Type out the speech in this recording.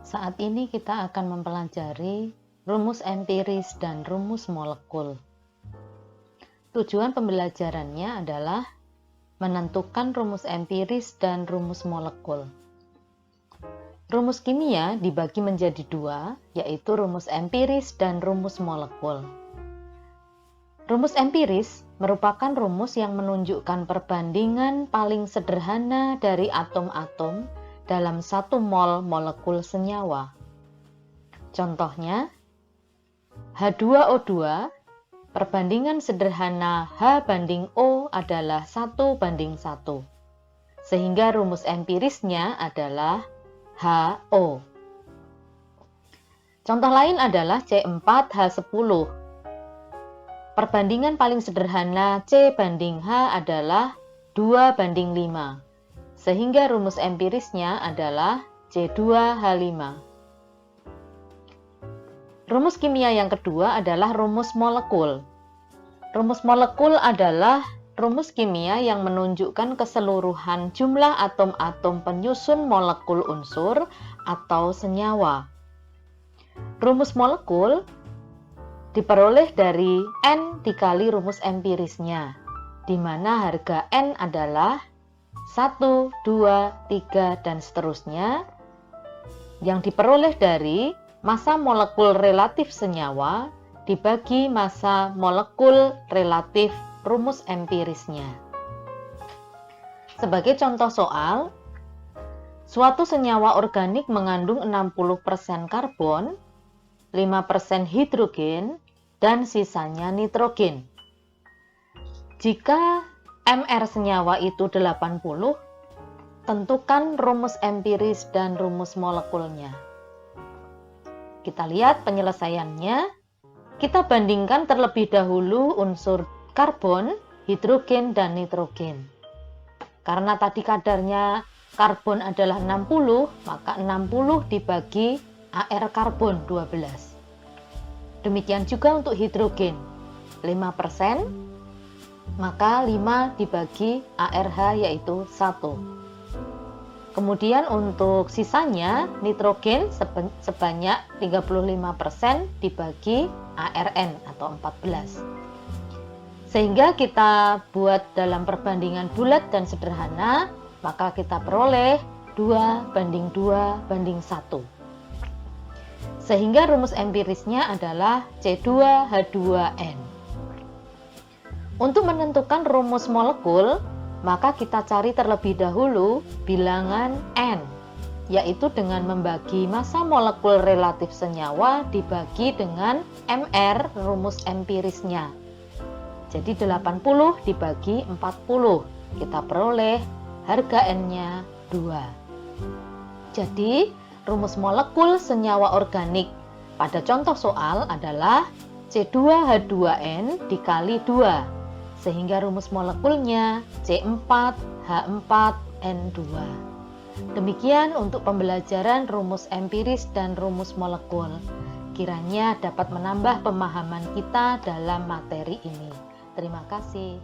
Saat ini kita akan mempelajari rumus empiris dan rumus molekul. Tujuan pembelajarannya adalah menentukan rumus empiris dan rumus molekul. Rumus kimia dibagi menjadi dua, yaitu rumus empiris dan rumus molekul. Rumus empiris merupakan rumus yang menunjukkan perbandingan paling sederhana dari atom-atom dalam 1 mol molekul senyawa. Contohnya, H2O2, perbandingan sederhana H banding O adalah 1:1, sehingga rumus empirisnya adalah HO. Contoh lain adalah C4H10. Perbandingan paling sederhana C banding H adalah 2:5, sehingga rumus empirisnya adalah C2H5. Rumus kimia yang kedua adalah rumus molekul. Rumus molekul adalah rumus kimia yang menunjukkan keseluruhan jumlah atom-atom penyusun molekul unsur atau senyawa. Rumus molekul diperoleh dari N dikali rumus empirisnya, di mana harga N adalah 1, 2, 3, dan seterusnya, yang diperoleh dari massa molekul relatif senyawa dibagi massa molekul relatif rumus empirisnya. Sebagai contoh soal, suatu senyawa organik mengandung 60% karbon, 5% hidrogen, dan sisanya nitrogen. Jika MR senyawa itu 80, tentukan rumus empiris dan rumus molekulnya. Kita lihat penyelesaiannya. Kita bandingkan terlebih dahulu unsur karbon, hidrogen, dan nitrogen. Karena tadi kadarnya karbon adalah 60, maka 60 dibagi AR karbon 12. Demikian juga untuk hidrogen, 5%, maka 5 dibagi ARH yaitu 1. Kemudian untuk sisanya, nitrogen sebanyak 35% dibagi ARN atau 14. Sehingga kita buat dalam perbandingan bulat dan sederhana, maka kita peroleh 2:2:1. Sehingga rumus empirisnya adalah C2H2N. Untuk menentukan rumus molekul, maka kita cari terlebih dahulu bilangan N, yaitu dengan membagi massa molekul relatif senyawa dibagi dengan MR rumus empirisnya. Jadi 80 dibagi 40, kita peroleh harga N-nya 2. Jadi rumus molekul senyawa organik pada contoh soal adalah C2H2N dikali 2, sehingga rumus molekulnya C4H4N2. Demikian untuk pembelajaran rumus empiris dan rumus molekul. Kiranya dapat menambah pemahaman kita dalam materi ini. Terima kasih.